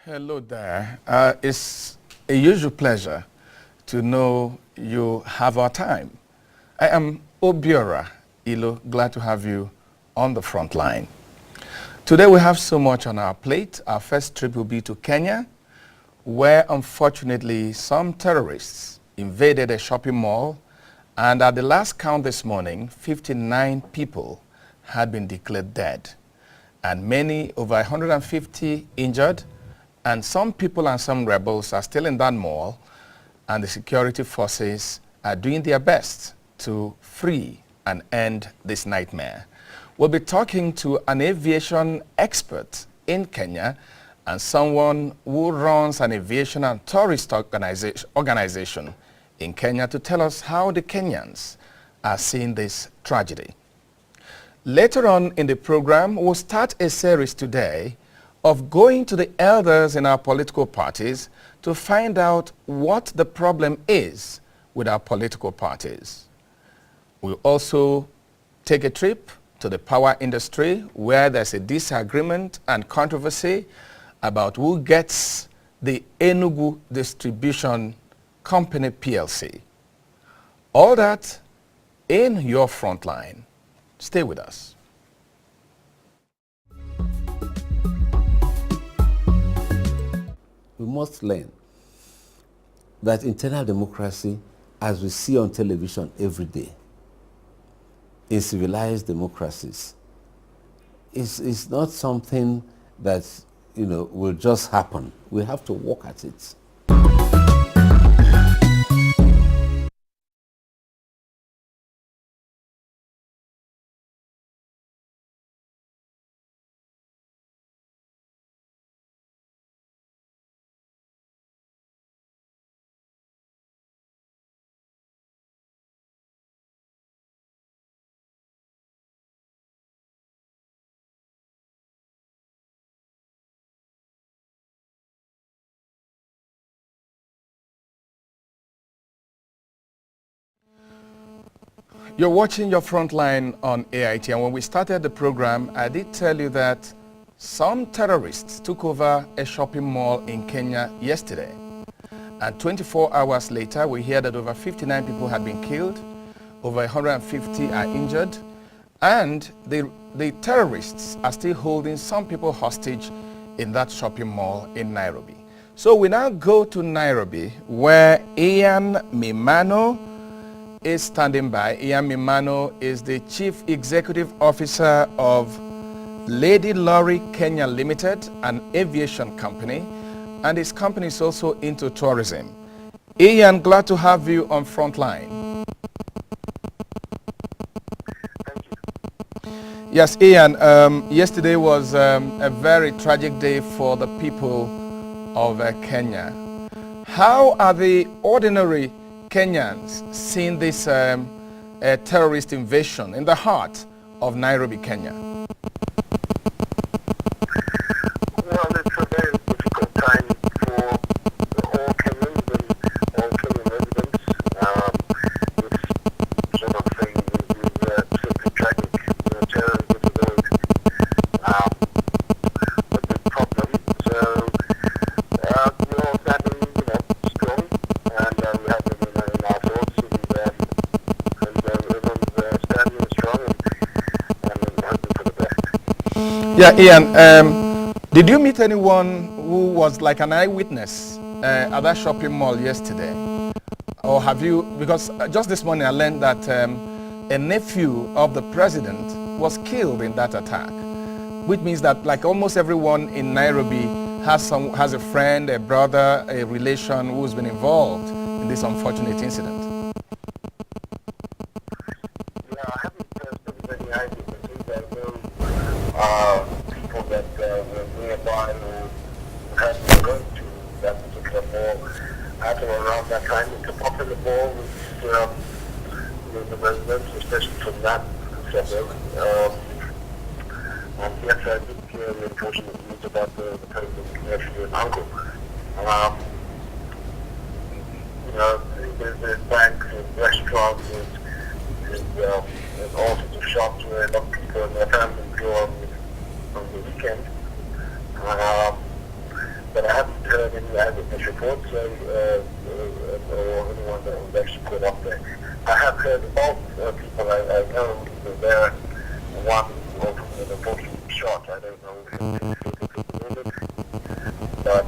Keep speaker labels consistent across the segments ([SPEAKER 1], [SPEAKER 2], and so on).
[SPEAKER 1] Hello there. It's a usual pleasure to know you have our time. I am Obiora Ilo, glad to have you on the front line. Today we have so much on our plate. Our first trip will be to Kenya, where unfortunately some terrorists invaded a shopping mall, and at the last count this morning, 59 people had been declared dead, and many, over 150, injured. And some people and some rebels are still in that mall, and the security forces are doing their best to free and end this nightmare. We'll be talking to an aviation expert in Kenya and someone who runs an aviation and tourist organization in Kenya to tell us how the Kenyans are seeing this tragedy. Later on in the program, we'll start a series today of going to the elders in our political parties to find out what the problem is with our political parties. We'll also take a trip to the power industry where there's a disagreement and controversy about who gets the Enugu Distribution Company PLC. All that in your Frontline. Stay with us.
[SPEAKER 2] We must learn that internal democracy, as we see on television every day, in civilized democracies, is not something that will just happen. We have to work at it.
[SPEAKER 1] You're watching your Frontline on AIT, and when we started the program, I did tell you that some terrorists took over a shopping mall in Kenya yesterday. And 24 hours later, we hear that over 59 people had been killed, over 150 are injured, and the terrorists are still holding some people hostage in that shopping mall in Nairobi. So we now go to Nairobi, where Ian Mimano is standing by. Ian Mimano is the Chief Executive Officer of Lady Lorry Kenya Limited, an aviation company, and his company is also into tourism. Ian, glad to have you on Frontline.
[SPEAKER 3] Thank you.
[SPEAKER 1] Yes, Ian, yesterday was a very tragic day for the people of Kenya. How are the ordinary Kenyans seeing this terrorist invasion in the heart of Nairobi, Kenya?
[SPEAKER 3] Well, it's a very difficult time for all Kenyans and all Kenyan residents. This sort of thing is simply tragic. Terrorism is a big problem. So we're all standing, strong, and we have them in our thoughts, and everyone's standing strong and hoping for the best.
[SPEAKER 1] Yeah, Ian, did you meet anyone who was like an eyewitness at that shopping mall yesterday? Or have you, because just this morning I learned that a nephew of the president was killed in that attack, which means that like almost everyone in Nairobi has a friend, a brother, a relation who's been involved in this unfortunate incident.
[SPEAKER 3] Yeah, I haven't spoken to any eyewitnesses. I know people that were nearby who had been going to that particular mall at or around that time. It's a popular mall with the residents, especially from that suburb. And yes, I did hear the unfortunate news about the president's nephew and uncle. There's banks and restaurants and all sorts of shops where a lot of people and their families go on the weekend. But I eyewitness reports, or anyone that was actually put up there. I have heard of people I know who were there. One ultimately unfortunately shot. I don't know if it was wounded, but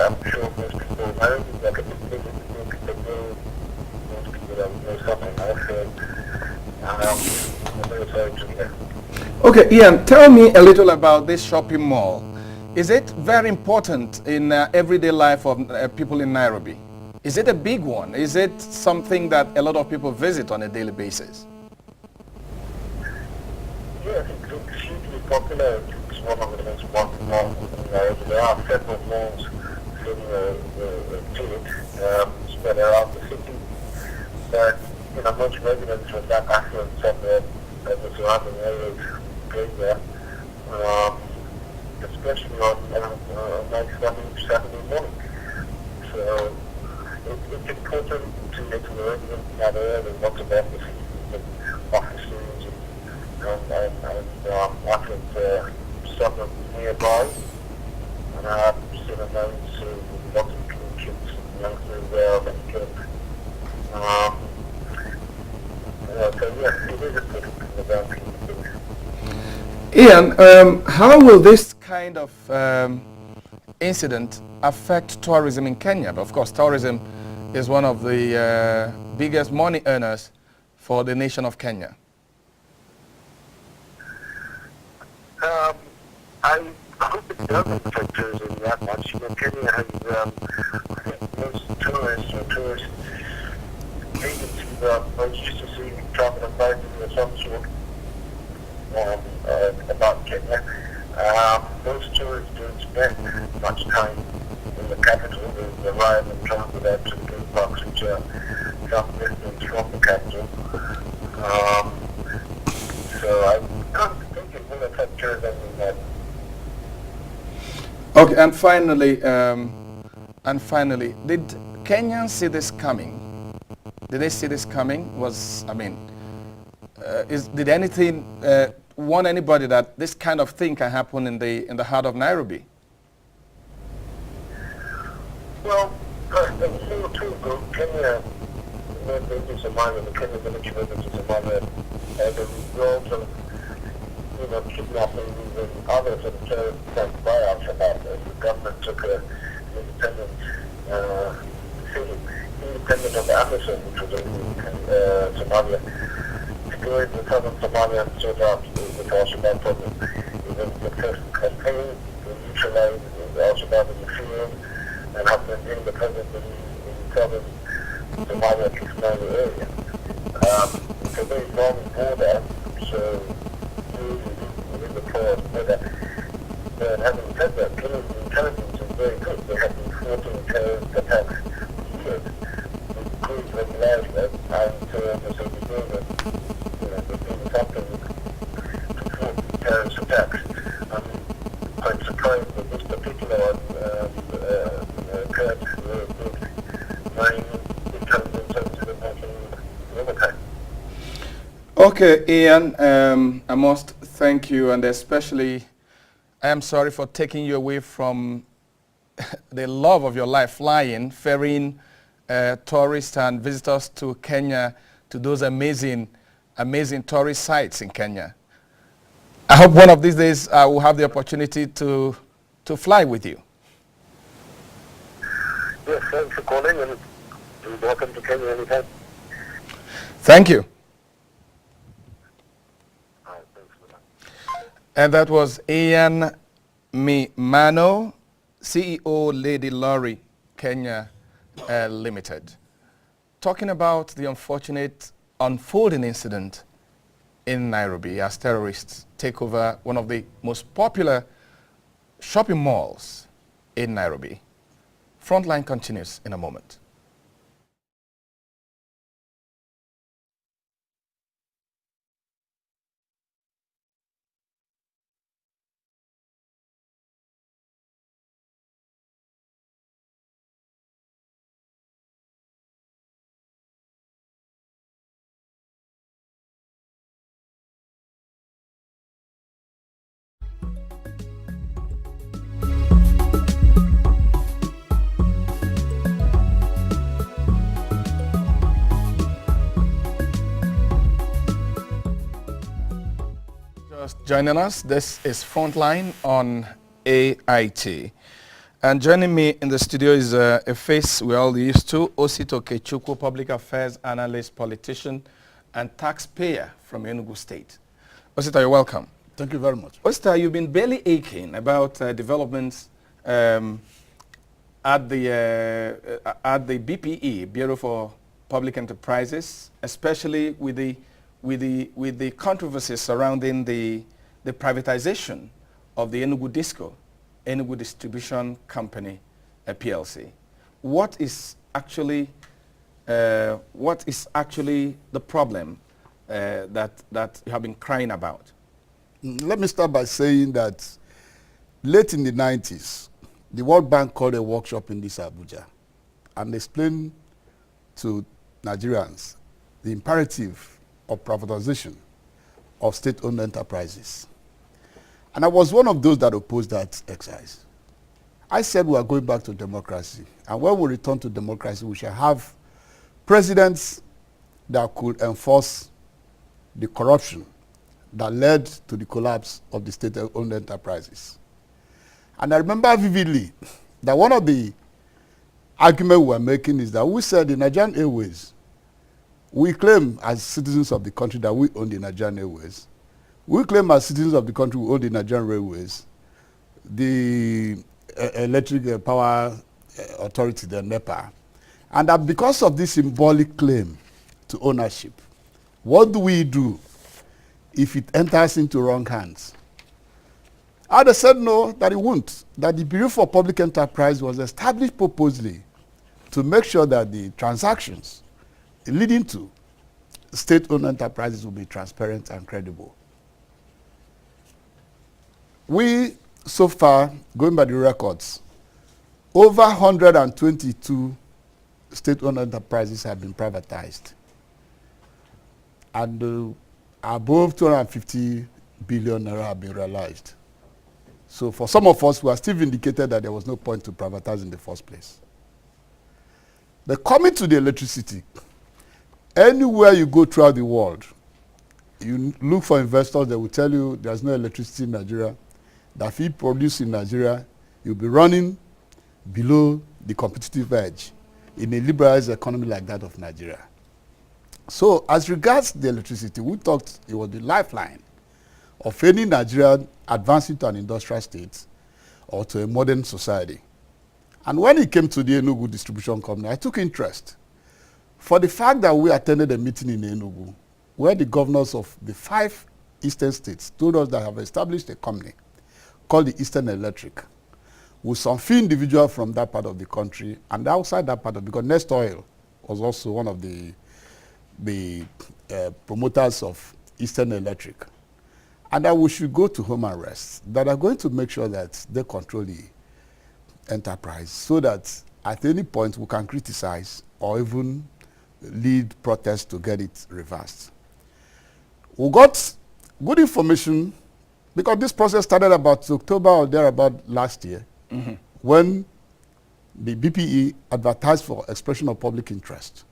[SPEAKER 3] I'm sure most people know. Like a big people know, most people that know something else. I'm very sorry to hear.
[SPEAKER 1] Okay, Ian, tell me a little about this shopping mall. Is it very important in everyday life of people in Nairobi? Is it a big one? Is it something that a lot of people visit on a daily basis?
[SPEAKER 3] Yes, it's hugely popular. It's one of the most important malls in Nairobi. There are several malls similar to it, spread around the city. But most residents from that affluent suburb and the surrounding areas go there, especially on nice Saturday morning. So it's important to the residents in that area. There's lots of embassies and offices and affluent suburbs nearby. And I've seen a lots of kids, youngsters there, many kids. So yes, it is important to the boundary.
[SPEAKER 1] Ian, how will this kind of incident affect tourism in Kenya? Of course, tourism is one of the biggest money earners for the nation of Kenya.
[SPEAKER 3] I hope it doesn't affect tourism that much. Kenya has, I think most tourist agencies are used to seeing travel advisory of some sort about Kenya. Most tourists don't spend much time in the capital. They arrive and transit out to the theme parks, which are some distance from the capital. So I don't think it will affect tourism in that.
[SPEAKER 1] Okay, and finally, did Kenyans see this coming? Did they see this coming? Did anything warn anybody that this kind of thing can happen in the heart of Nairobi?
[SPEAKER 3] Well, a year or two ago, Kenya went into Somalia, the Kenya military went into Somalia as a result of kidnapping and other sort of terrorist attacks by Al-Shabaab. The government took an independent decision, independent of AMISOM, which was in Somalia, to go into southern Somalia and sort out the Al-Shabaab problem. It was a successful campaign to neutralize Al-Shabaab in the field and have been in the presence in southern Somalia, Kismaili area. It's a very long border, so within the forest border. But having said that, Kenya's intelligence is very good. They have been thwarting terrorist attacks for years with great regularity, and so we know that they're doing something to thwart terrorist attacks. I'm quite surprised that this particular one occurred with marine intelligence services making overtime.
[SPEAKER 1] Okay, Ian, I must thank you, and especially I am sorry for taking you away from the love of your life, flying, ferrying tourists and visitors to Kenya, to those amazing tourist sites in Kenya. I hope one of these days I will have the opportunity to fly with you.
[SPEAKER 3] Yes, thanks for calling, and you're welcome to Kenya anytime.
[SPEAKER 1] Thank you.
[SPEAKER 3] All right, thanks for that.
[SPEAKER 1] And that was Ian Mimano, CEO, Lady Lorry, Kenya Limited, talking about the unfortunate unfolding incident in Nairobi as terrorists take over one of the most popular shopping malls in Nairobi. Frontline continues in a moment. Just joining us, this is Frontline on AIT. And joining me in the studio is a face we're all used to, Osito Kechukwu, public affairs analyst, politician, and taxpayer from Enugu State. Osita, you're welcome.
[SPEAKER 4] Thank you very much.
[SPEAKER 1] Osita, you've been barely aching about developments at the BPE, Bureau for Public Enterprises, especially with the controversies surrounding the privatization of the Enugu Disco, Enugu Distribution Company, PLC. What is actually the problem that you have been crying about?
[SPEAKER 4] Let me start by saying that late in the 90s, the World Bank called a workshop in this Abuja and explained to Nigerians the imperative of privatization of state-owned enterprises. And I was one of those that opposed that exercise. I said we are going back to democracy. And when we return to democracy, we shall have presidents that could enforce the corruption that led to the collapse of the state-owned enterprises. And I remember vividly that one of the arguments we were making is that we said the Nigerian Airways, we claim as citizens of the country that we own the Nigerian Airways. We claim as citizens of the country we own the Nigerian Railways, the Electric Power Authority, the NEPA. And that because of this symbolic claim to ownership, what do we do if it enters into wrong hands? And they said no, that it won't. That the Bureau for Public Enterprise was established purposely to make sure that the transactions leading to state-owned enterprises will be transparent and credible. We, so far, going by the records, over 122 state-owned enterprises have been privatized. And above 250 billion naira have been realized. So for some of us, we are still vindicated that there was no point to privatize in the first place. But coming to the electricity, anywhere you go throughout the world, you look for investors, they will tell you there's no electricity in Nigeria, that if you produce in Nigeria, you'll be running below the competitive edge in a liberalized economy like that of Nigeria. So as regards the electricity, we thought it was the lifeline of any Nigerian advancing to an industrial state or to a modern society. And when it came to the Enugu Distribution Company, I took interest for the fact that we attended a meeting in Enugu where the governors of the 5 eastern states told us that have established a company called the Eastern Electric with some few individuals from that part of the country and outside that part of, because Nest Oil was also one of the promoters of Eastern Electric, and that we should go to home and rest, that are going to make sure that they control the enterprise so that at any point we can criticize or even lead protests to get it reversed. We got good information because this process started about October or thereabout last year, when the BPE advertised for expression of public interest.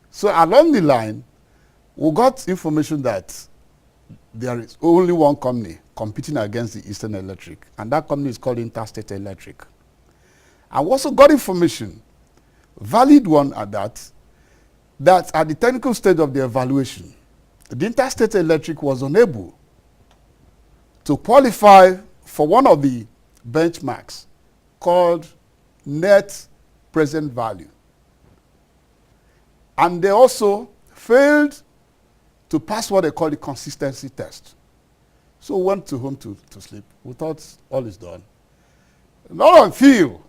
[SPEAKER 4] So along the line, we got information that there is only one company competing against the Eastern Electric, and that company is called Interstate Electric. I also got information, valid one at that at the technical stage of the evaluation, the Interstate Electric was unable to qualify for one of the benchmarks called net present value. And they also failed to pass what they call the consistency test. So we went to home to sleep. We thought all is done. Not until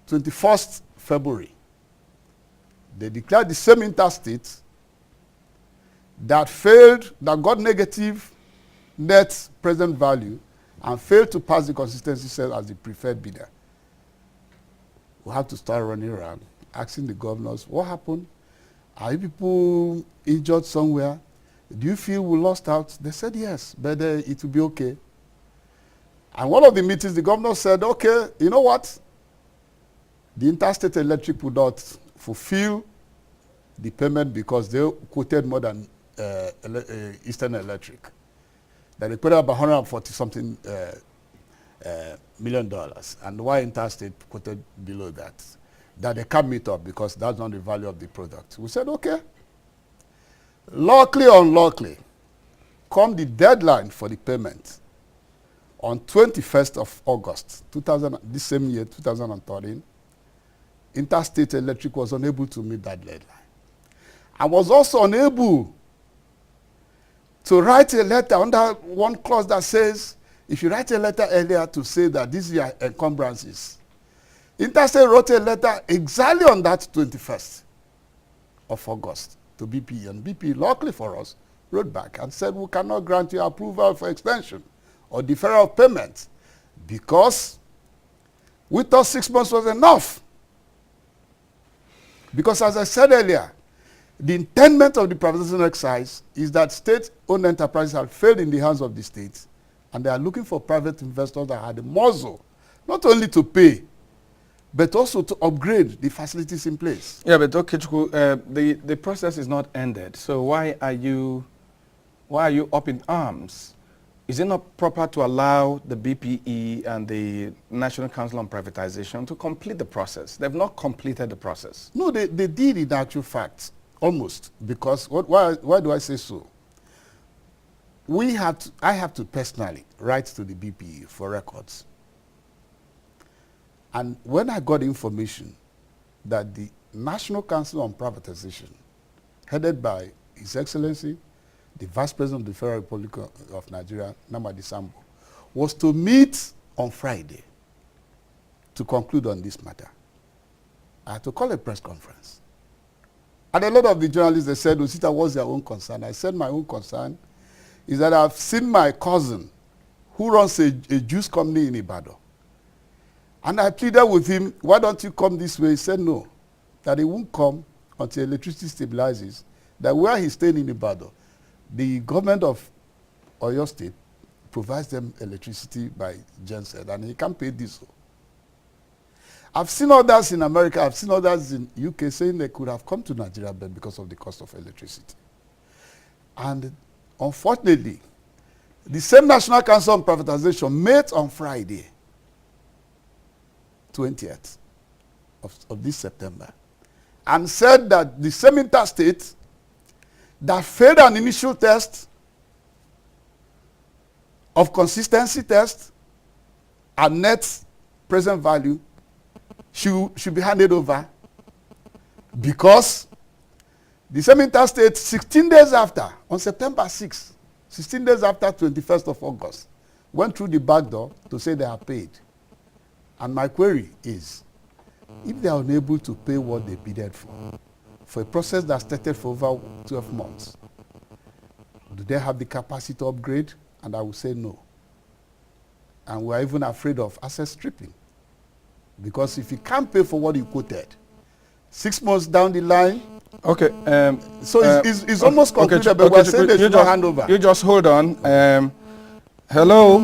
[SPEAKER 4] 21st February, they declared the same interstate that failed, that got negative net present value and failed to pass the consistency test as the preferred bidder. We have to start running around, asking the governors, what happened? Are you people injured somewhere? Do you feel we lost out? They said yes, but it will be okay. And one of the meetings, the governor said, okay, you know what? The Interstate Electric would not fulfill the payment because they quoted more than Eastern Electric, that they put up $140-something million, and why Interstate quoted below that they can't meet up because that's not the value of the product. We said, okay. Luckily or unluckily, come the deadline for the payment on 21st of August, this same year, 2013, Interstate Electric was unable to meet that deadline. I was also unable to write a letter under one clause that says, if you write a letter earlier to say that these are your encumbrances. Interstate wrote a letter exactly on that 21st of August to BP, and BP, luckily for us, wrote back and said, we cannot grant you approval for extension or deferral of payment because we thought 6 months was enough. Because as I said earlier, the intent of the privatization exercise is that state-owned enterprises have failed in the hands of the state, and they are looking for private investors that had the muscle, not only to pay, but also to upgrade the facilities in place.
[SPEAKER 1] Yeah, but Okechukwu, the process is not ended. So why are you up in arms? Is it not proper to allow the BPE and the National Council on Privatization to complete the process? They've not completed the process.
[SPEAKER 4] No, they did in actual fact, almost. Because why do I say so? I have to personally write to the BPE for records. And when I got information that the National Council on Privatization, headed by His Excellency, the Vice President of the Federal Republic of Nigeria, Namadi Sambo, was to meet on Friday to conclude on this matter, I had to call a press conference. And a lot of the journalists, they said, Osita, what's your own concern? I said, my own concern is that I've seen my cousin who runs a juice company in Ibadan. And I pleaded with him, why don't you come this way? He said no, that he won't come until electricity stabilizes, that where he's staying in Ibadan, the government of Oyo State provides them electricity by genset, and he can't pay diesel. I've seen others in America, I've seen others in UK saying they could have come to Nigeria but because of the cost of electricity. And unfortunately, the same National Council on Privatization met on Friday, 20th of this September, and said that the same interstate that failed an initial test of consistency test and net present value should be handed over because the same interstate 16 days after, on September 6th, 16 days after 21st of August, went through the back door to say they are paid. And my query is, if they are unable to pay what they bidded for a process that started for over 12 months, do they have the capacity to upgrade? And I will say no. And we are even afraid of asset stripping. Because if you can't pay for what you quoted, 6 months down the line,
[SPEAKER 1] okay.
[SPEAKER 4] So it's almost concluded, but we're saying they should not hand over.
[SPEAKER 1] You just hold on. Hello?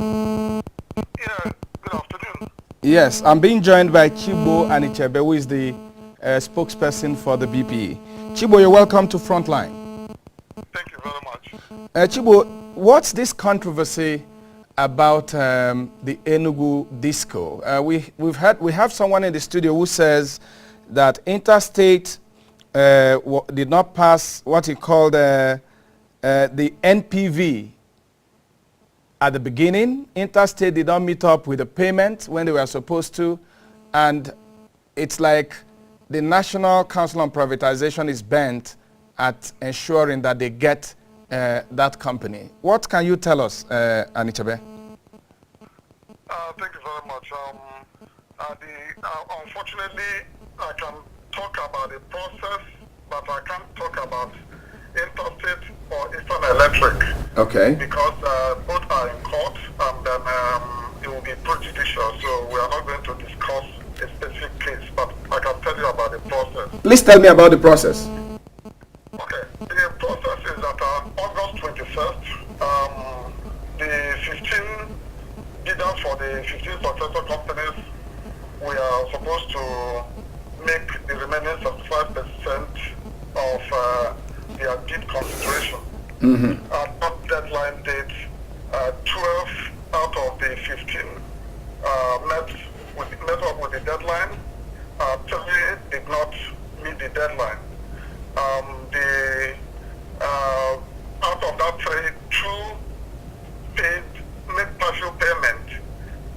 [SPEAKER 3] Yeah, good afternoon.
[SPEAKER 1] Yes, I'm being joined by Chibo Anichebe, who is the spokesperson for the BPE. Chibo, you're welcome to Frontline.
[SPEAKER 3] Thank you very much.
[SPEAKER 1] Chibo, what's this controversy about the Enugu disco? We have someone in the studio who says that Interstate did not pass what he called the NPV at the beginning. Interstate did not meet up with the payment when they were supposed to, and it's like the National Council on Privatization is bent at ensuring that they get that company. What can you tell us, Anichebe?
[SPEAKER 3] Thank you very much. Unfortunately, I can talk about the process, but I can't talk about Interstate or Eastern Electric.
[SPEAKER 1] Okay.
[SPEAKER 3] Because both are in court, and then it will be prejudicial. So we are not going to discuss a specific case, but I can tell you about the process.
[SPEAKER 1] Please tell me about the process.
[SPEAKER 3] Okay. The process is that on August 21st, the 15 bidders for the 15 successor companies, we are supposed to make the remaining 75% of their bid consideration. Top deadline date, 12 out of the 15 met up with the deadline. 3 did not meet the deadline. Out of that 3, 2 made partial payment.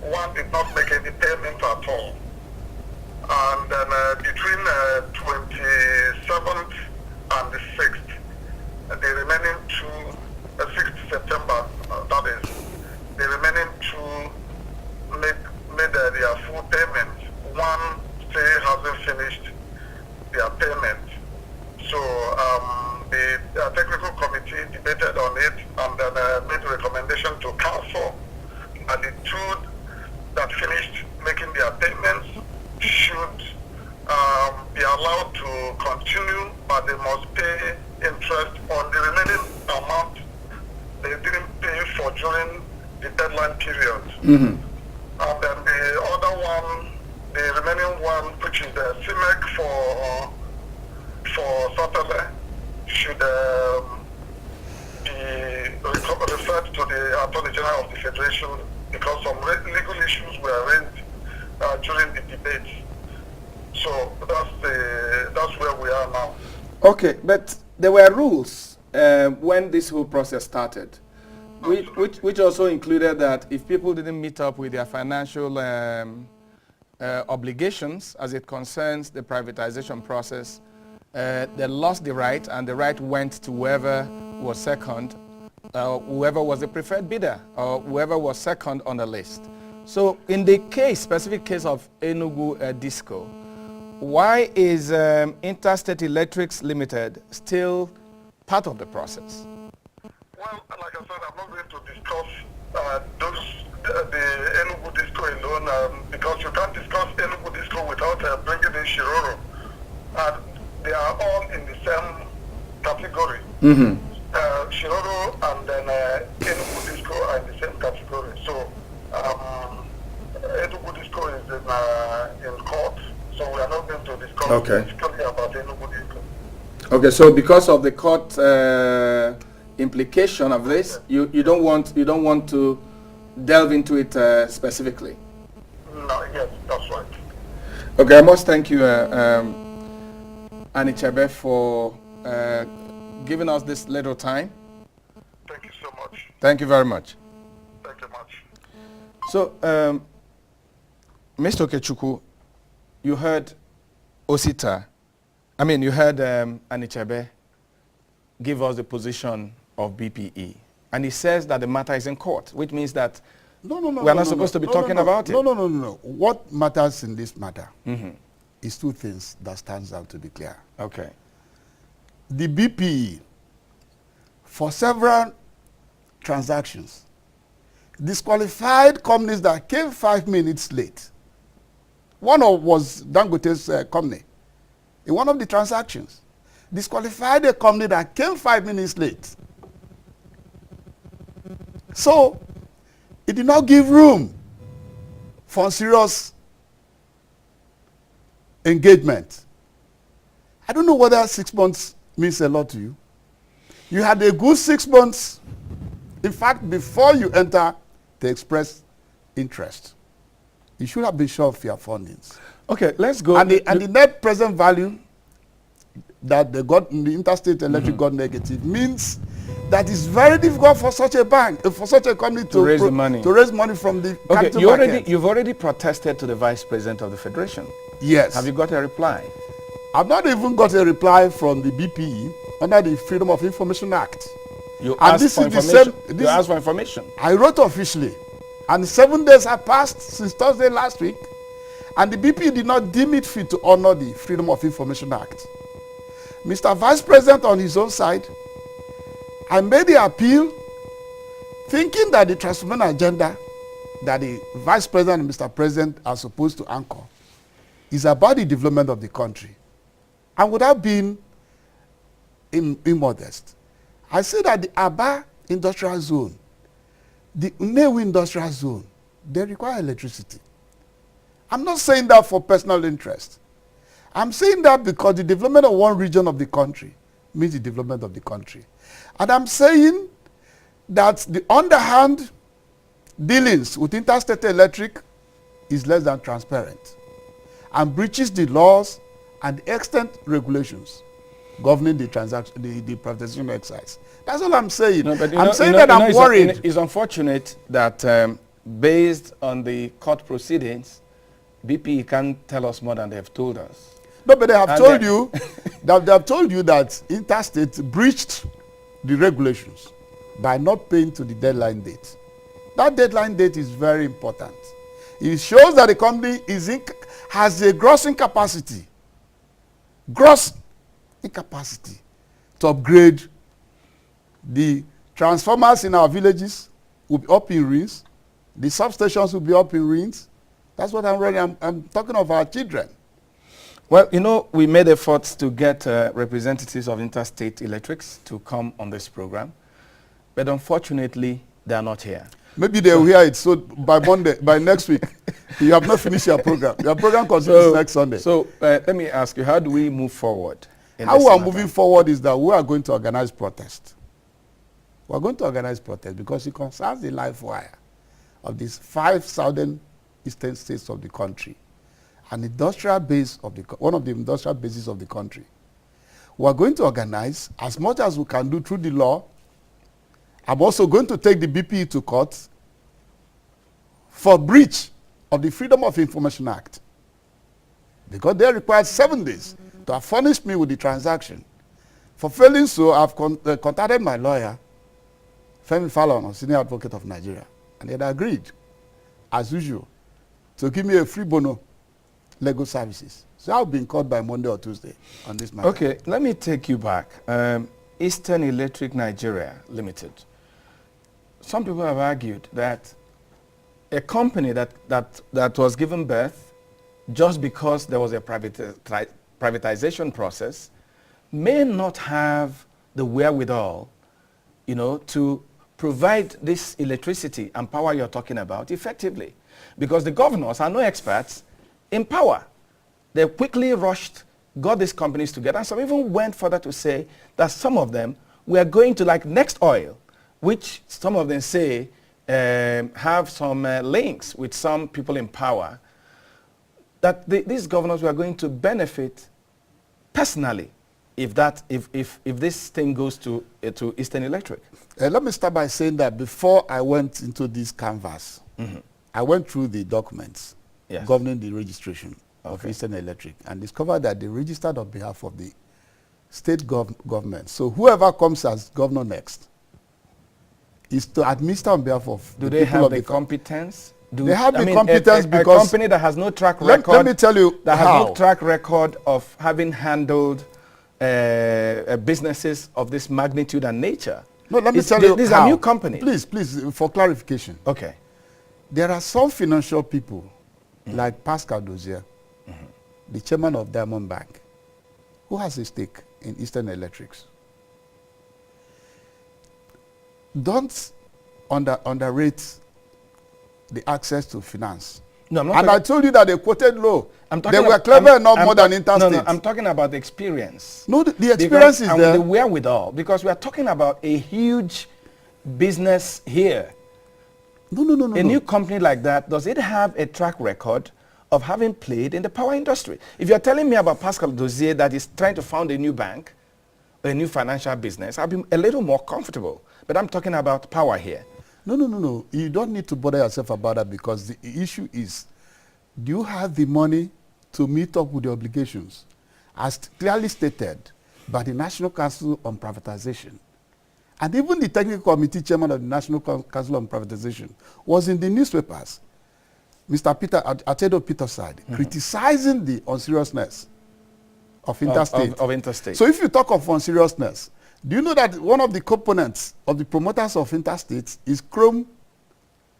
[SPEAKER 3] 1 did not make any payment at all. And then between 27th and the 6th, the remaining 2, 6th September, that is, the remaining 2 made their full payment. 1 still hasn't finished their payment. So the technical committee debated on it and then made a recommendation to council, and the 2 that finished making their payments should be allowed to continue, but they must pay interest on the remaining amount they didn't pay for during the deadline period. And then the other one, the remaining one, which is the CIMEC for Saturday, should be referred to the Attorney General of the Federation because some legal issues were raised during the debate. So that's where we are now.
[SPEAKER 1] Okay, but there were rules when this whole process started, which also included that if people didn't meet up with their financial obligations as it concerns the privatization process, they lost the right, and the right went to whoever was second, whoever was the preferred bidder, or whoever was second on the list. So in the specific case of Enugu Disco, why is Interstate Electrics Limited still part of the process?
[SPEAKER 3] Well, like I said, I'm not going to discuss the Enugu Disco alone because you can't discuss Enugu Disco without bringing in Shiroro. And they are all in the same category. Shiroro and then Enugu Disco are in the same category. So Enugu Disco is in court. So we are not going to discuss specifically about Enugu Disco.
[SPEAKER 1] Okay, so because of the court implication of this, you don't want to delve into it specifically.
[SPEAKER 3] No, yes, that's right.
[SPEAKER 1] Okay, I must thank you, Anichebe, for giving us this little time.
[SPEAKER 3] Thank you so much.
[SPEAKER 1] Thank you very much.
[SPEAKER 3] Thank you much.
[SPEAKER 1] So, Mr. Okechukwu, you heard Osita, you heard Anichebe give us the position of BPE. And he says that the matter is in court, which means that we are not supposed to be talking about it.
[SPEAKER 4] No. What matters in this matter is 2 things that stands out to be clear.
[SPEAKER 1] Okay.
[SPEAKER 4] The BPE, for several transactions, disqualified companies that came 5 minutes late. One was Dangote's company. In one of the transactions, disqualified a company that came 5 minutes late. So, it did not give room for serious engagement. I don't know whether 6 months means a lot to you. You had a good 6 months, in fact, before you enter to express interest. You should have been sure of your fundings.
[SPEAKER 1] Okay, let's go.
[SPEAKER 4] And the net present value that the Interstate Electric got negative means that it's very difficult for such a bank, for such a company to raise money from the capital market.
[SPEAKER 1] You've already protested to the Vice President of the Federation.
[SPEAKER 4] Yes.
[SPEAKER 1] Have you got a reply?
[SPEAKER 4] I've not even got a reply from the BPE under the Freedom of Information Act.
[SPEAKER 1] You asked for information.
[SPEAKER 4] I wrote officially, and 7 days have passed since Thursday last week, and the BPE did not deem it fit to honor the Freedom of Information Act. Mr. Vice President on his own side, I made the appeal thinking that the transformation agenda that the Vice President and Mr. President are supposed to anchor is about the development of the country. And without being immodest, I say that the Aba industrial zone, the Nnewi industrial zone, they require electricity. I'm not saying that for personal interest. I'm saying that because the development of one region of the country means the development of the country. And I'm saying that the underhand dealings with Interstate Electric is less than transparent and breaches the laws and the extant regulations governing the transaction, the privatization exercise. That's all I'm saying.
[SPEAKER 1] No, but
[SPEAKER 4] I'm saying that I'm worried.
[SPEAKER 1] It's unfortunate that based on the court proceedings, BP can't tell us more than they have told us.
[SPEAKER 4] No, but they have
[SPEAKER 1] And
[SPEAKER 4] told you that they have told you that Interstate breached the regulations by not paying to the deadline date. That deadline date is very important. It shows that the company has a gross incapacity to upgrade. The transformers in our villages will be up in ruins. The substations will be up in ruins. That's what I'm talking of our children.
[SPEAKER 1] Well, you know, we made efforts to get representatives of Interstate Electrics to come on this program, but unfortunately, they are not here.
[SPEAKER 4] Maybe they will hear it. So by next week, you have not finished your program. Your program continues next Sunday.
[SPEAKER 1] So let me ask you, how do we move forward?
[SPEAKER 4] How we are moving forward is that we are going to organize protest. We are going to organize protest because it concerns the life wire of these 5 southern eastern states of the country, an industrial base of one of the industrial bases of the country. We are going to organize as much as we can do through the law. I'm also going to take the BPE to court for breach of the Freedom of Information Act, because they required 7 days to have furnished me with the transaction. For failing so, I've contacted my lawyer, Femi Fallon, Senior Advocate of Nigeria, and they had agreed, as usual, to give me a free bono legal services. So I'll be in court by Monday or Tuesday on this matter.
[SPEAKER 1] Okay, let me take you back. Eastern Electric Nigeria Limited. Some people have argued that a company that was given birth just because there was a privatization process may not have the wherewithal, you know, to provide this electricity and power you're talking about effectively, because the governors are no experts in power. They quickly rushed, got these companies together, and some even went further to say that some of them were going to, like Next Oil, which some of them say have some links with some people in power, that these governors were going to benefit personally if this thing goes to Eastern Electric.
[SPEAKER 4] Let me start by saying that before I went into this canvas, I went through the documents governing the registration of Eastern Electric and discovered that they registered on behalf of the state government. So whoever comes as governor next is to administer on behalf of
[SPEAKER 1] Do they have the competence?
[SPEAKER 4] They have the competence because
[SPEAKER 1] a company that has no track record.
[SPEAKER 4] Let me tell you
[SPEAKER 1] that
[SPEAKER 4] how.
[SPEAKER 1] has no track record of having handled businesses of this magnitude and nature.
[SPEAKER 4] No, let me tell you
[SPEAKER 1] these
[SPEAKER 4] how.
[SPEAKER 1] are new companies.
[SPEAKER 4] Please, for clarification.
[SPEAKER 1] Okay.
[SPEAKER 4] There are some financial people like Pascal Dozier, the chairman of Diamond Bank, who has a stake in Eastern Electrics. Don't underrate the access to finance.
[SPEAKER 1] No, I'm not
[SPEAKER 4] and I told you that they quoted low.
[SPEAKER 1] They
[SPEAKER 4] were clever enough more than Interstate.
[SPEAKER 1] No, I'm talking about the experience.
[SPEAKER 4] No, the experience is there.
[SPEAKER 1] The wherewithal, because we are talking about a huge business here.
[SPEAKER 4] No.
[SPEAKER 1] A new company like that, does it have a track record of having played in the power industry? If you're telling me about Pascal Dozier that is trying to found a new bank, a new financial business, I'll be a little more comfortable. But I'm talking about power here.
[SPEAKER 4] No. You don't need to bother yourself about that, because the issue is, do you have the money to meet up with the obligations as clearly stated by the National Council on Privatization? And even the technical committee chairman of the National Council on Privatization was in the newspapers, Mr. Atedo Peterside, criticizing the unseriousness of Interstate.
[SPEAKER 1] Of Interstate.
[SPEAKER 4] So if you talk of unseriousness, do you know that one of the components of the promoters of Interstate is Chrome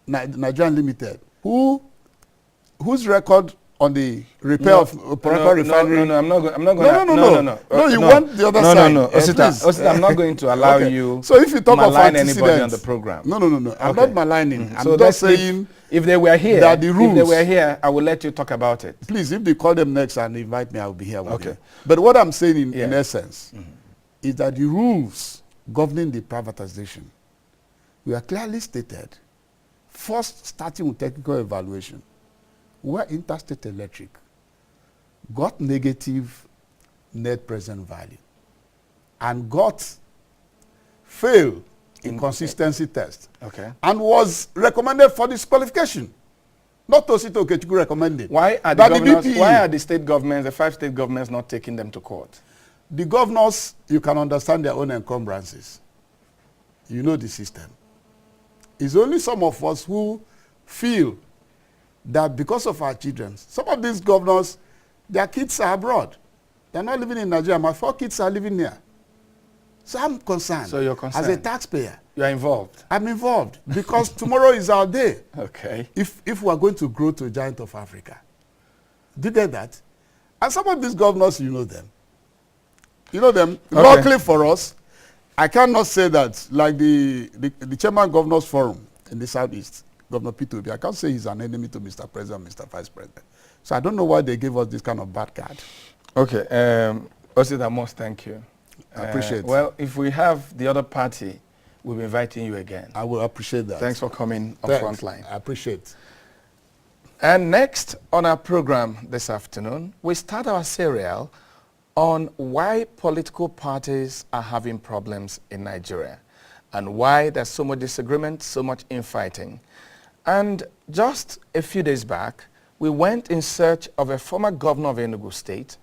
[SPEAKER 4] Nigerian Limited, whose record on the repair of Poraka refinery?
[SPEAKER 1] No, I'm not going to.
[SPEAKER 4] No, you want the other side.
[SPEAKER 1] No. Osita, I'm not going to allow you.
[SPEAKER 4] So if you talk of
[SPEAKER 1] anybody on the program.
[SPEAKER 4] No. I'm not maligning. I'm
[SPEAKER 1] So
[SPEAKER 4] just saying,
[SPEAKER 1] if they were here,
[SPEAKER 4] that the rules,
[SPEAKER 1] if they were here, I will let you talk about it.
[SPEAKER 4] Please, if they call them next and invite me, I'll be here with you. But what I'm saying in essence is that the rules governing the privatization were clearly stated. First, starting with technical evaluation, where Interstate Electric got negative net present value and failed in consistency test,
[SPEAKER 1] Okay.
[SPEAKER 4] and was recommended for disqualification. Not Tosito Okechukwu recommended.
[SPEAKER 1] Why are the
[SPEAKER 4] But
[SPEAKER 1] governors,
[SPEAKER 4] BPE,
[SPEAKER 1] why are the state governments, the 5 state governments, not taking them to court?
[SPEAKER 4] the governors, you can understand their own encumbrances. You know the system. It's only some of us who feel that because of our children, some of these governors, their kids are abroad. They're not living in Nigeria. My 4 kids are living here. So I'm concerned.
[SPEAKER 1] So you're concerned.
[SPEAKER 4] As a taxpayer.
[SPEAKER 1] You are involved.
[SPEAKER 4] I'm involved because tomorrow is our day.
[SPEAKER 1] Okay.
[SPEAKER 4] If we are going to grow to a giant of Africa. Do you get that? And some of these governors, you know them. You know them.
[SPEAKER 1] Okay.
[SPEAKER 4] Luckily for us, I cannot say that like the Chairman Governors Forum in the Southeast, Governor P2B, I can't say he's an enemy to Mr. President, Mr. Vice President. So I don't know why they gave us this kind of bad card.
[SPEAKER 1] Okay. Osidamos, thank you.
[SPEAKER 4] I appreciate it.
[SPEAKER 1] Well, if we have the other party, we'll be inviting you again.
[SPEAKER 4] I will appreciate that.
[SPEAKER 1] Thanks for coming on
[SPEAKER 4] Thanks.
[SPEAKER 1] Frontline.
[SPEAKER 4] I appreciate it.
[SPEAKER 1] And next on our program this afternoon, we start our serial on why political parties are having problems in Nigeria and why there's so much disagreement, so much infighting. And just a few days back, we went in search of a former governor of Enugu State,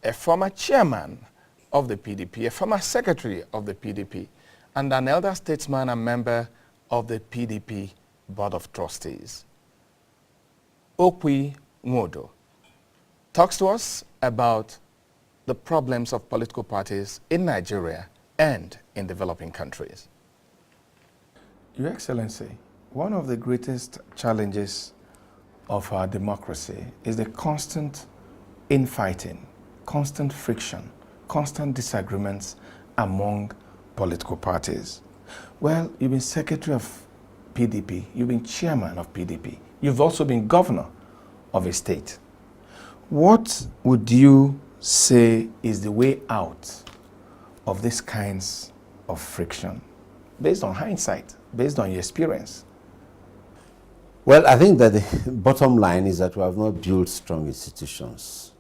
[SPEAKER 1] a former chairman of the PDP, a former secretary of the PDP, and an elder statesman and member of the PDP Board of Trustees. Okwi Nwodo talks to us about the problems of political parties in Nigeria and in developing countries. Your Excellency, one of the greatest challenges of our democracy is the constant infighting, constant friction, constant disagreements among political parties. Well, you've been secretary of PDP, you've been chairman of PDP, you've also been governor of a state. What would you say is the way out of these kinds of friction, based on hindsight, based on your experience?
[SPEAKER 2] Well, I think that the bottom line is that we have not built strong institutions.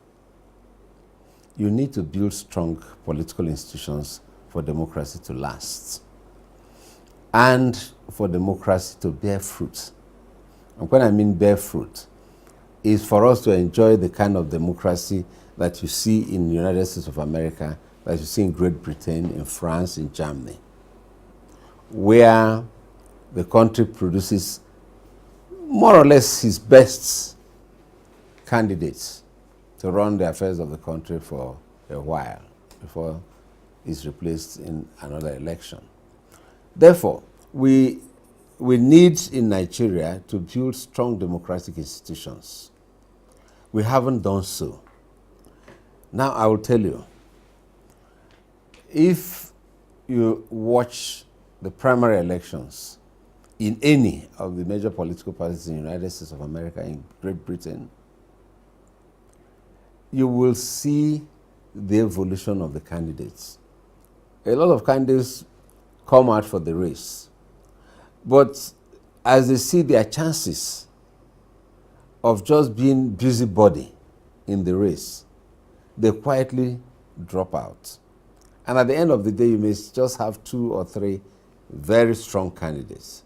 [SPEAKER 2] You need to build strong political institutions for democracy to last and for democracy to bear fruit. And when I mean bear fruit, is for us to enjoy the kind of democracy that you see in the United States of America, that you see in Great Britain, in France, in Germany, where the country produces more or less his best candidates to run the affairs of the country for a while before he's replaced in another election. Therefore, we need in Nigeria to build strong democratic institutions. We haven't done so. Now I will tell you, if you watch the primary elections in any of the major political parties in the United States of America, in Great Britain, you will see the evolution of the candidates. A lot of candidates come out for the race, but as they see their chances of just being busybody in the race, they quietly drop out. And at the end of the day, you may just have 2 or 3 very strong candidates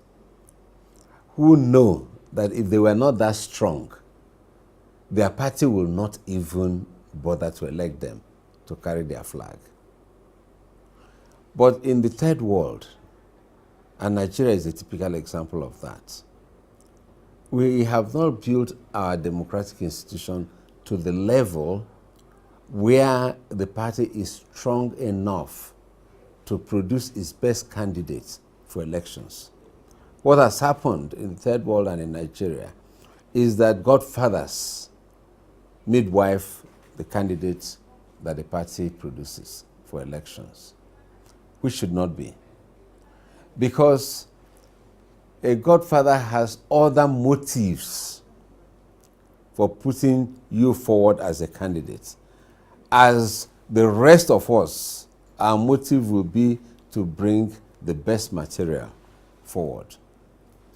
[SPEAKER 2] who know that if they were not that strong, their party will not even bother to elect them to carry their flag. But in the third world, and Nigeria is a typical example of that, we have not built our democratic institution to the level where the party is strong enough to produce its best candidates for elections. What has happened in the third world and in Nigeria is that godfathers midwife the candidates that the party produces for elections, which should not be. Because a godfather has other motives for putting you forward as a candidate, as the rest of us our motive will be to bring the best material forward,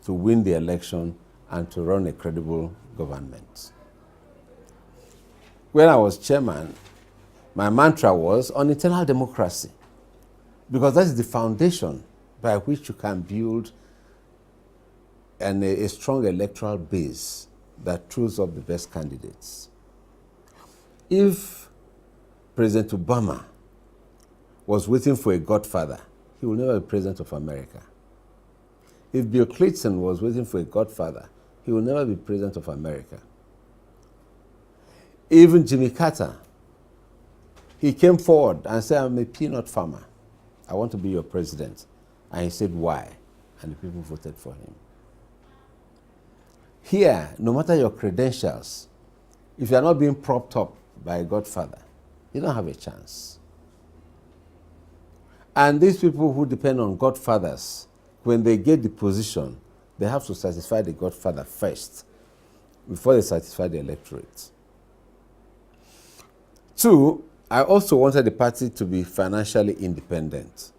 [SPEAKER 2] to win the election and to run a credible government. When I was chairman, my mantra was on internal democracy, because that is the foundation by which you can build a strong electoral base that throws up the best candidates. If President Obama was waiting for a godfather, he will never be president of America. If Bill Clinton was waiting for a godfather, he will never be president of America. Even Jimmy Carter, he came forward and said, I'm a peanut farmer. I want to be your president. And he said, why? And the people voted for him. Here, no matter your credentials, if you are not being propped up by a godfather, you don't have a chance. And these people who depend on godfathers, when they get the position, they have to satisfy the godfather first before they satisfy the electorate. Two, I also wanted the party to be financially independent.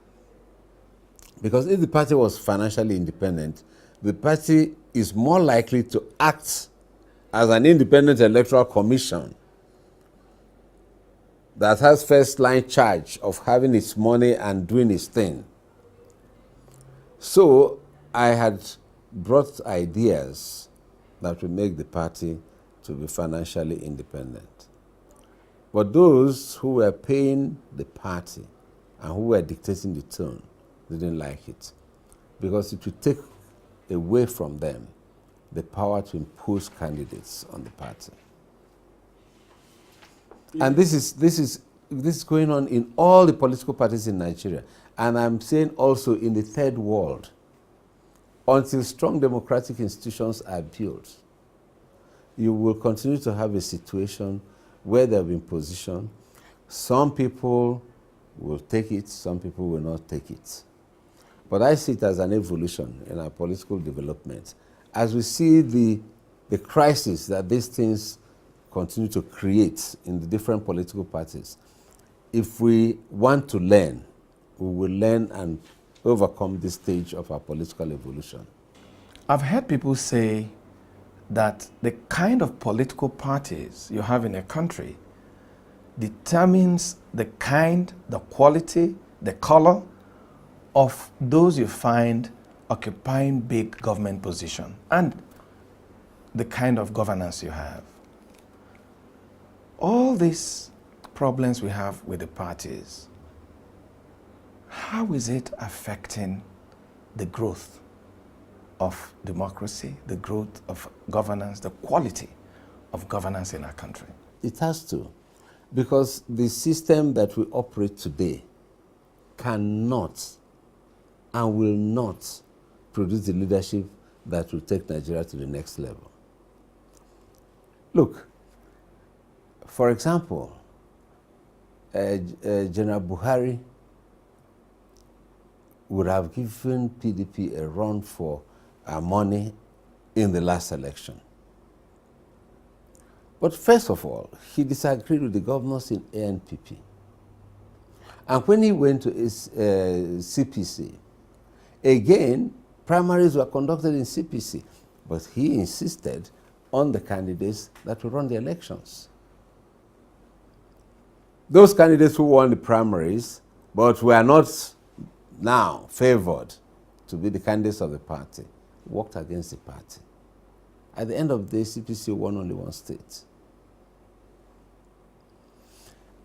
[SPEAKER 2] Because if the party was financially independent, the party is more likely to act as an independent electoral commission that has first-line charge of having its money and doing its thing. So I had brought ideas that would make the party to be financially independent. But those who were paying the party and who were dictating the tone didn't like it, because it would take away from them the power to impose candidates on the party. And this is going on in all the political parties in Nigeria. And I'm saying also in the third world, until strong democratic institutions are built, you will continue to have a situation where there have been position. Some people will take it, some people will not take it. But I see it as an evolution in our political development. As we see the crisis that these things continue to create in the different political parties, if we want to learn, we will learn and overcome this stage of our political evolution.
[SPEAKER 1] I've heard people say that the kind of political parties you have in a country determines the kind, the quality, the color of those you find occupying big government position and the kind of governance you have. All these problems we have with the parties, how is it affecting the growth of democracy, the growth of governance, the quality of governance in our country?
[SPEAKER 2] It has to, because the system that we operate today cannot and will not produce the leadership that will take Nigeria to the next level. Look, for example, General Buhari would have given PDP a run for money in the last election. But first of all, he disagreed with the governors in ANPP. And when he went to his CPC, again, primaries were conducted in CPC, but he insisted on the candidates that will run the elections. Those candidates who won the primaries, but were not now favored to be the candidates of the party, worked against the party. At the end of the day, CPC won only one state.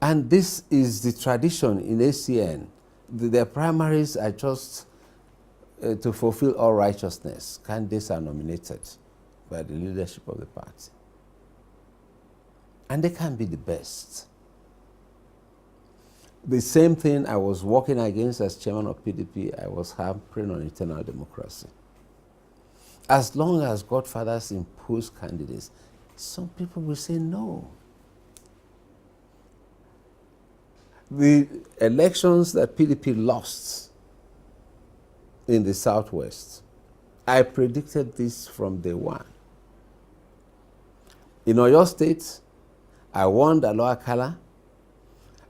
[SPEAKER 2] And this is the tradition in ACN. Their primaries are just to fulfill all righteousness. Candidates are nominated by the leadership of the party. And they can be the best. The same thing I was working against as chairman of PDP, I was hampering on internal democracy. As long as godfathers impose candidates, some people will say no. The elections that PDP lost in the Southwest, I predicted this from day one. In Oyo State, I warned Aloa Kala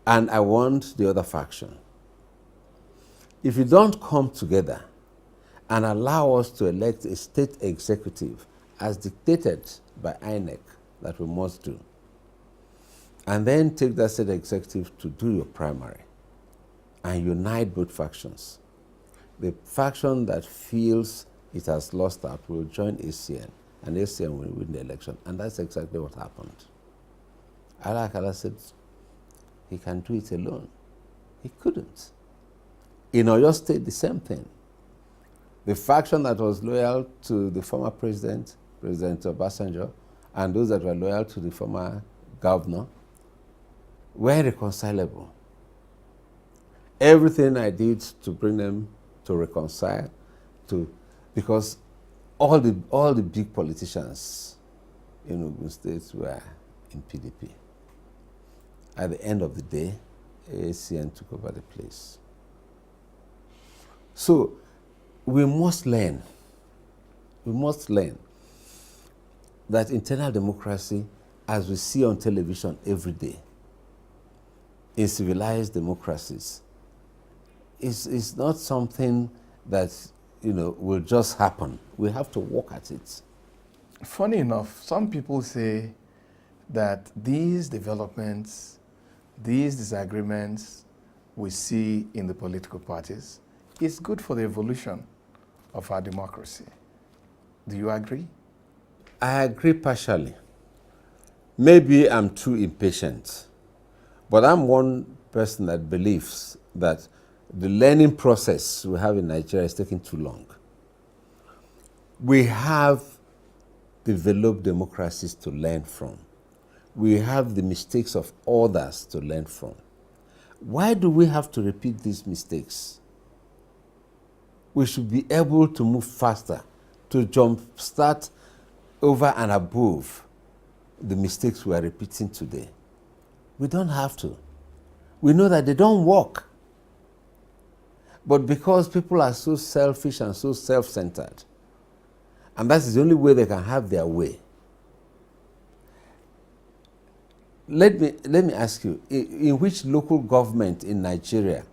[SPEAKER 2] and I warned the other faction. if you don't come together and allow us to elect a state executive as dictated by INEC, that we must do, and then take that state executive to do your primary and unite both factions, the faction that feels it has lost out will join ACN, and ACN will win the election. And that's exactly what happened. Alakala said he can do it alone. He couldn't. In Oyo State, the same thing. The faction that was loyal to the former president, President Obasanjo, and those that were loyal to the former governor were irreconcilable. Everything I did to bring them to reconcile, because all the big politicians in Ogun State were in PDP. At the end of the day, ACN took over the place. So we must learn that internal democracy, as we see on television every day, in civilized democracies, is not something that will just happen. We have to work at it.
[SPEAKER 1] Funny enough, some people say that these developments, these disagreements we see in the political parties is good for the evolution of our democracy. Do you agree?
[SPEAKER 2] I agree partially. Maybe I'm too impatient, but I'm one person that believes that the learning process we have in Nigeria is taking too long. We have developed democracies to learn from. We have the mistakes of others to learn from. Why do we have to repeat these mistakes? We should be able to move faster, to jumpstart over and above the mistakes we are repeating today. We don't have to. We know that they don't work. But because people are so selfish and so self-centered, and that is the only way they can have their way. Let me ask you, in which local government in Nigeria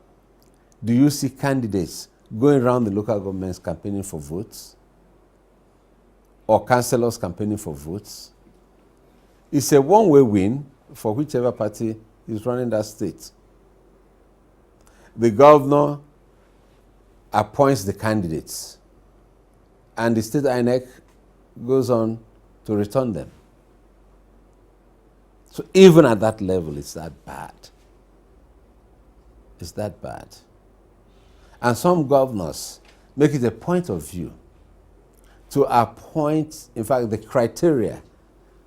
[SPEAKER 2] do you see candidates going around the local governments campaigning for votes? Or councillors campaigning for votes? It's a one-way win for whichever party is running that state. The governor appoints the candidates, and the state INEC goes on to return them. So even at that level, it's that bad. It's that bad. And some governors make it a point of view to appoint, in fact, the criteria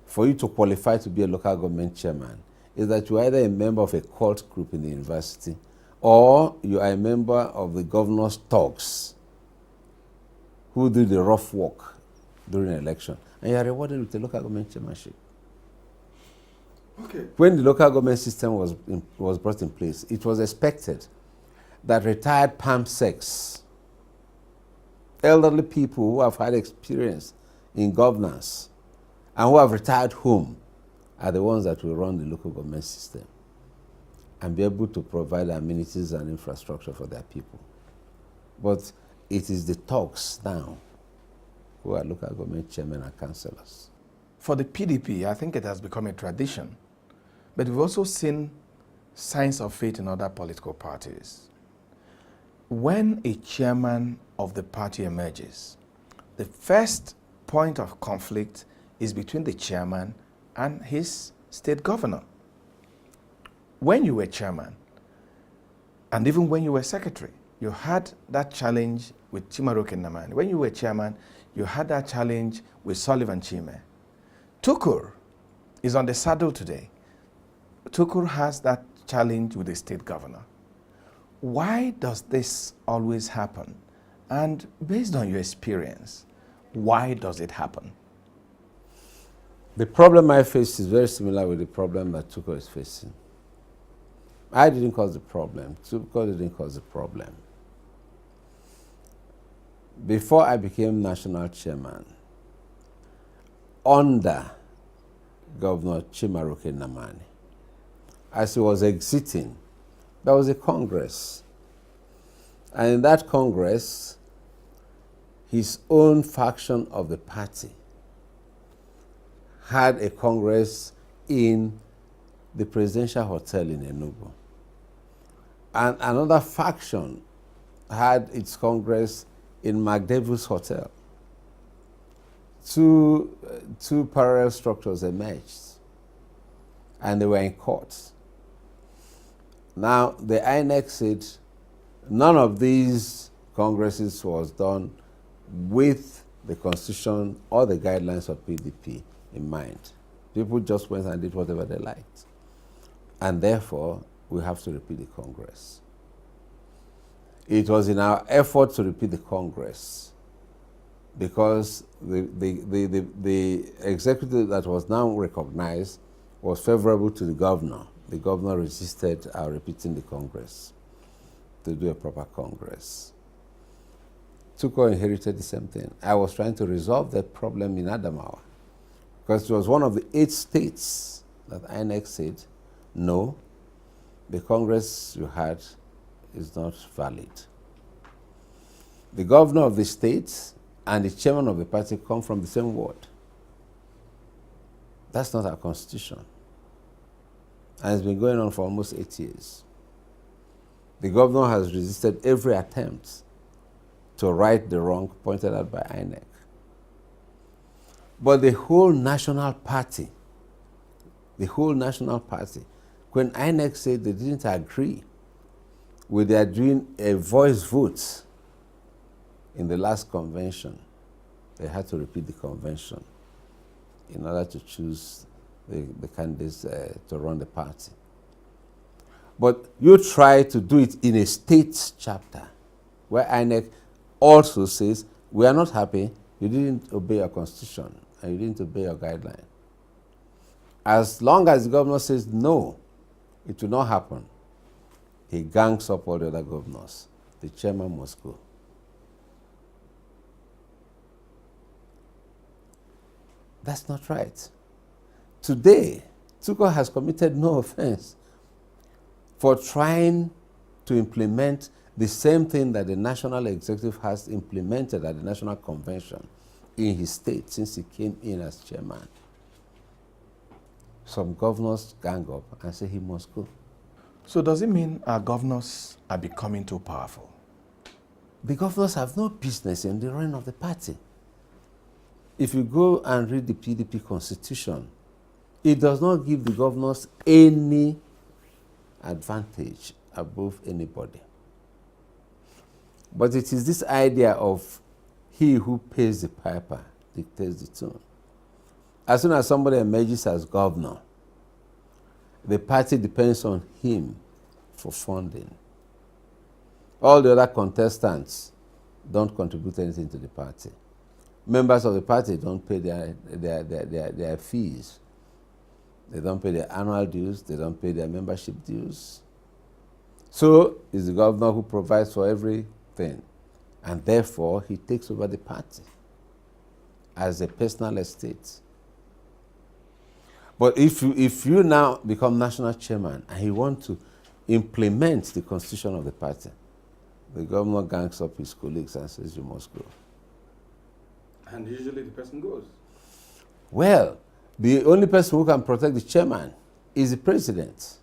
[SPEAKER 2] for you to qualify to be a local government chairman is that you are either a member of a cult group in the university or you are a member of the governor's thugs who do the rough work during an election. And you are rewarded with a local government chairmanship.
[SPEAKER 1] Okay.
[SPEAKER 2] When the local government system was brought in place, it was expected that retired PAMSECs, elderly people who have had experience in governance and who have retired home are the ones that will run the local government system and be able to provide amenities and infrastructure for their people. But it is the thugs now who are local government chairmen and councillors.
[SPEAKER 1] For the PDP, I think it has become a tradition, but we've also seen signs of it in other political parties. When a chairman of the party emerges, the first point of conflict is between the chairman and his state governor. When you were chairman, and even when you were secretary, you had that challenge with Chimaroke Nnamani. When you were chairman, you had that challenge with Sullivan Chime. Tukur is on the saddle today. Tukur has that challenge with the state governor. Why does this always happen? And based on your experience, why does it happen?
[SPEAKER 2] The problem I face is very similar with the problem that Tukur is facing. I didn't cause the problem. Tukur didn't cause the problem. Before I became national chairman, under Governor Chimaroke Nnamani, as he was exiting, there was a congress. And in that Congress, his own faction of the party had a Congress in the Presidential Hotel in Enugu. And another faction had its Congress in McDavid's Hotel. Two parallel structures emerged, and they were in court. Now, the INEC said none of these congresses was done with the Constitution or the guidelines of PDP in mind. People just went and did whatever they liked. And therefore, we have to repeat the Congress. It was in our effort to repeat the Congress because the executive that was now recognized was favorable to the governor. The governor resisted our repeating the Congress to do a proper Congress. Tuko inherited the same thing. I was trying to resolve that problem in Adamawa because it was one of the 8 states that INEC said, no, the Congress you had is not valid. The governor of the state and the chairman of the party come from the same ward. That's not our constitution. And it's been going on for almost 8 years. The governor has resisted every attempt to right the wrong pointed out by INEC. But the whole national party, when INEC said they didn't agree with their doing a voice vote in the last convention, they had to repeat the convention in order to choose the candidates to run the party. But you try to do it in a state chapter where INEC also says, we are not happy, you didn't obey your constitution and you didn't obey your guideline. As long as the governor says no, it will not happen, he gangs up all the other governors. The chairman must go. That's not right. Today, Tuko has committed no offense for trying to implement the same thing that the National Executive has implemented at the National Convention in his state since he came in as chairman. Some governors gang up and say he must go.
[SPEAKER 1] So does it mean our governors are becoming too powerful?
[SPEAKER 2] The governors have no business in the running of the party. If you go and read the PDP constitution, it does not give the governors any advantage above anybody. But it is this idea of he who pays the piper dictates the tune. As soon as somebody emerges as governor, the party depends on him for funding. All the other contestants don't contribute anything to the party. Members of the party don't pay their fees. They don't pay their annual dues. They don't pay their membership dues. So it's the governor who provides for everything. And therefore, he takes over the party as a personal estate. But if you now become national chairman and you want to implement the constitution of the party, the governor gangs up his colleagues and says, you must go.
[SPEAKER 1] And usually the person goes.
[SPEAKER 2] Well, the only person who can protect the chairman is the president.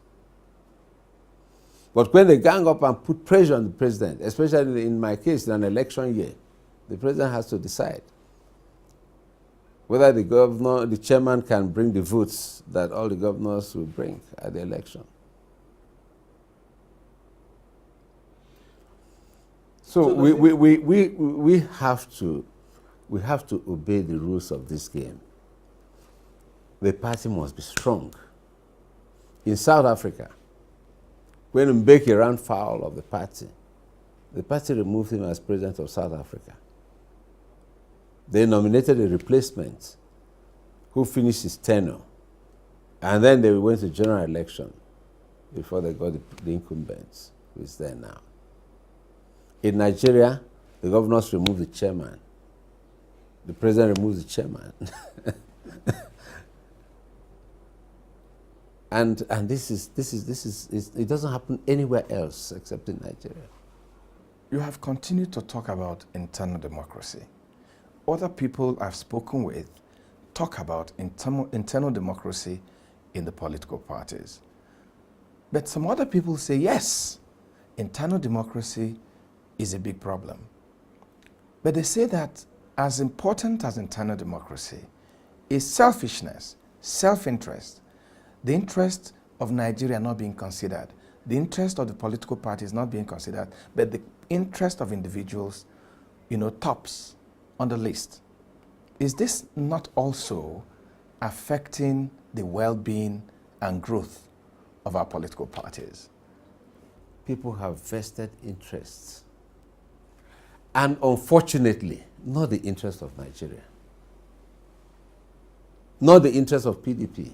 [SPEAKER 2] But when they gang up and put pressure on the president, especially in my case, in an election year, the president has to decide whether the chairman can bring the votes that all the governors will bring at the election. So we have to obey the rules of this game. The party must be strong. In South Africa, when Mbeki ran foul of the party removed him as president of South Africa. They nominated a replacement who finished his tenure. And then they went to general election before they got the incumbents, who is there now. In Nigeria, the governors removed the chairman. The president removes the chairman. and this is it doesn't happen anywhere else except in Nigeria.
[SPEAKER 1] you have continued to talk about internal democracy. Other people I've spoken with talk about internal democracy in the political parties. But some other people say, yes, internal democracy is a big problem. But they say that as important as internal democracy is selfishness, self-interest, the interest of Nigeria not being considered, the interest of the political parties not being considered, but the interest of individuals, tops on the list. Is this not also affecting the well-being and growth of our political parties?
[SPEAKER 2] People have vested interests. And unfortunately, not the interest of Nigeria. Not the interest of PDP.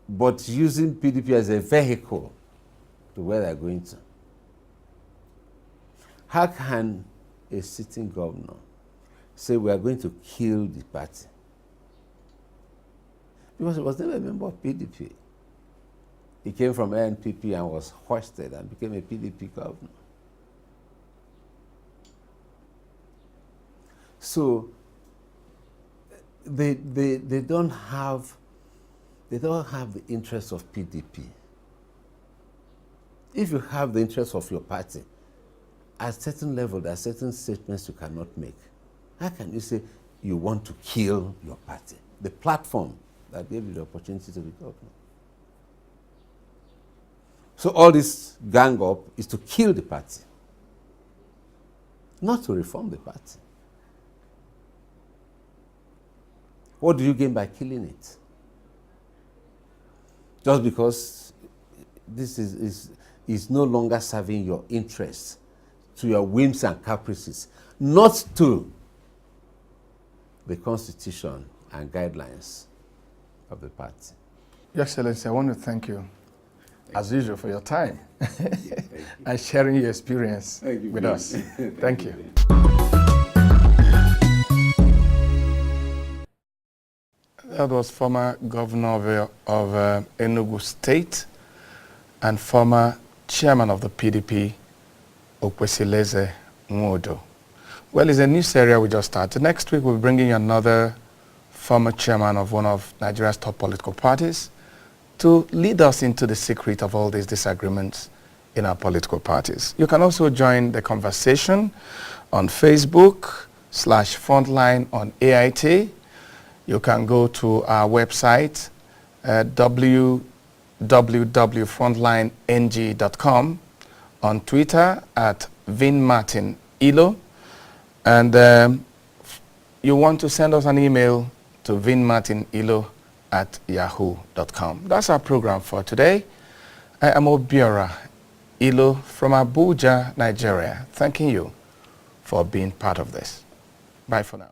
[SPEAKER 2] But using PDP as a vehicle to where they're going to. How can a sitting governor say we are going to kill the party? Because he was never a member of PDP. He came from NPP and was hoisted and became a PDP governor. So they don't have the interests of PDP. If you have the interests of your party, at a certain level, there are certain statements you cannot make. How can you say you want to kill your party? The platform that gave you the opportunity to be governor. So all this gang up is to kill the party, not to reform the party. What do you gain by killing it? Just because this is no longer serving your interests, to your whims and caprices, not to the Constitution and guidelines of the party.
[SPEAKER 1] Your Excellency, I want to thank you, as usual, for your time and sharing your experience with us. Thank you. That was former governor of Enugu State and former chairman of the PDP, Okwesileze Nwodo. Well, it's a news area we just started. Next week, we'll be bringing you another former chairman of one of Nigeria's top political parties to lead us into the secret of all these disagreements in our political parties. You can also join the conversation on Facebook/Frontline on AIT. You can go to our website, www.frontlineng.com, on Twitter at VinMartinIlo, and you want to send us an email to vinmartinilo@yahoo.com. That's our program for today. I am Obiora Ilo from Abuja, Nigeria, thanking you for being part of this. Bye for now.